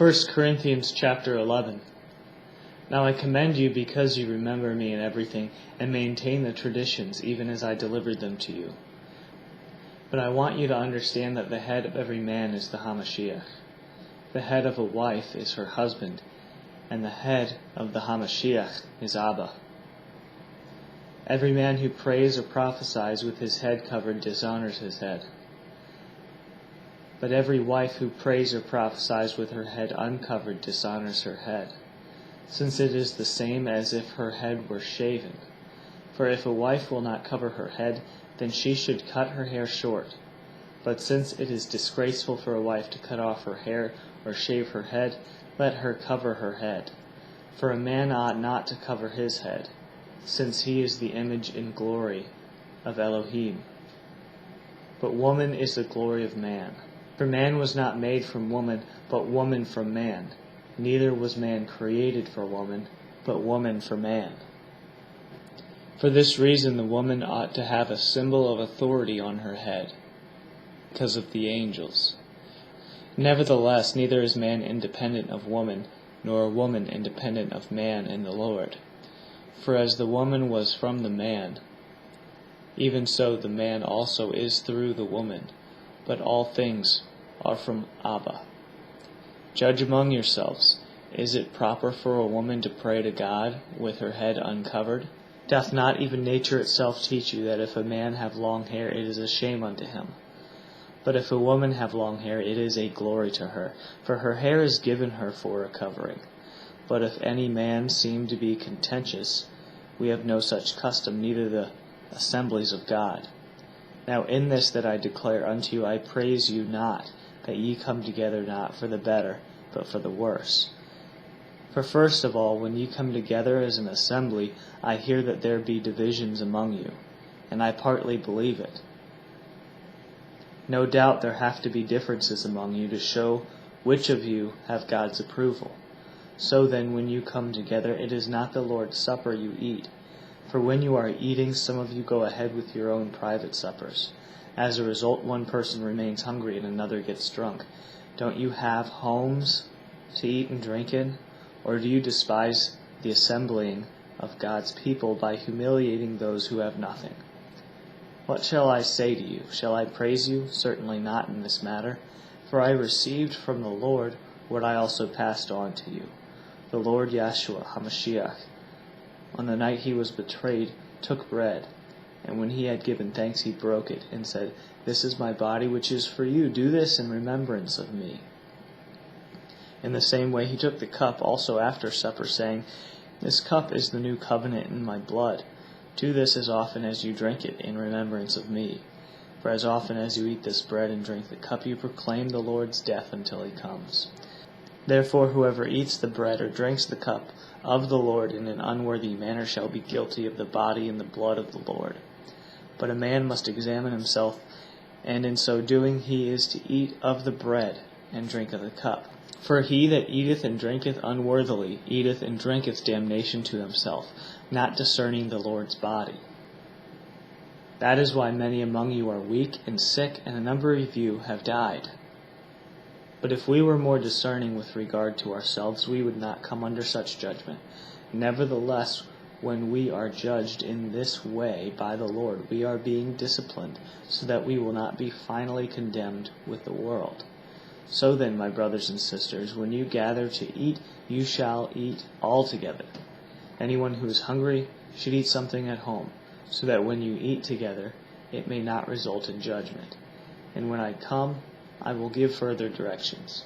1 Corinthians chapter 11. Now I commend you because you remember me in everything and maintain the traditions even as I delivered them to you. But I want you to understand that the head of every man is the Hamashiach. The head of a wife is her husband, and the head of the Hamashiach is Abba. Every man who prays or prophesies with his head covered dishonors his head. But every wife who prays or prophesies with her head uncovered dishonors her head, since it is the same as if her head were shaven. For if a wife will not cover her head, then she should cut her hair short. But since it is disgraceful for a wife to cut off her hair or shave her head, let her cover her head. For a man ought not to cover his head, since he is the image and glory of Elohim. But woman is the glory of man. For man was not made from woman, but woman from man. Neither was man created for woman, but woman for man. For this reason the woman ought to have a symbol of authority on her head, because of the angels. Nevertheless, neither is man independent of woman, nor a woman independent of man in the Lord. For as the woman was from the man, even so the man also is through the woman, but all things are from Abba. Judge among yourselves. Is it proper for a woman to pray to God with her head uncovered? Doth not even nature itself teach you that if a man have long hair, it is a shame unto him? But if a woman have long hair, it is a glory to her, for her hair is given her for a covering. But if any man seem to be contentious, we have no such custom, neither the assemblies of God. Now in this that I declare unto you, I praise you not, that ye come together not for the better, but for the worse. For first of all, when ye come together as an assembly, I hear that there be divisions among you, and I partly believe it. No doubt there have to be differences among you to show which of you have God's approval. So then, when you come together, it is not the Lord's Supper you eat. For when you are eating, some of you go ahead with your own private suppers. As a result, one person remains hungry and another gets drunk. Don't you have homes to eat and drink in? Or do you despise the assembling of God's people by humiliating those who have nothing? What shall I say to you? Shall I praise you? Certainly not in this matter. For I received from the Lord what I also passed on to you. The Lord Yeshua HaMashiach, on the night he was betrayed, took bread, and when he had given thanks, he broke it, and said, This is my body which is for you. Do this in remembrance of me. In the same way he took the cup also after supper, saying, This cup is the new covenant in my blood. Do this as often as you drink it in remembrance of me. For as often as you eat this bread and drink the cup, you proclaim the Lord's death until he comes. Therefore whoever eats the bread or drinks the cup of the Lord in an unworthy manner shall be guilty of the body and the blood of the Lord. But a man must examine himself, and in so doing he is to eat of the bread and drink of the cup. For he that eateth and drinketh unworthily eateth and drinketh damnation to himself, not discerning the Lord's body. That is why many among you are weak and sick, and a number of you have died. But if we were more discerning with regard to ourselves, we would not come under such judgment. Nevertheless, when we are judged in this way by the Lord, we are being disciplined, so that we will not be finally condemned with the world. So then, my brothers and sisters, when you gather to eat, you shall eat all together. Anyone who is hungry should eat something at home, so that when you eat together, it may not result in judgment. And when I come, I will give further directions.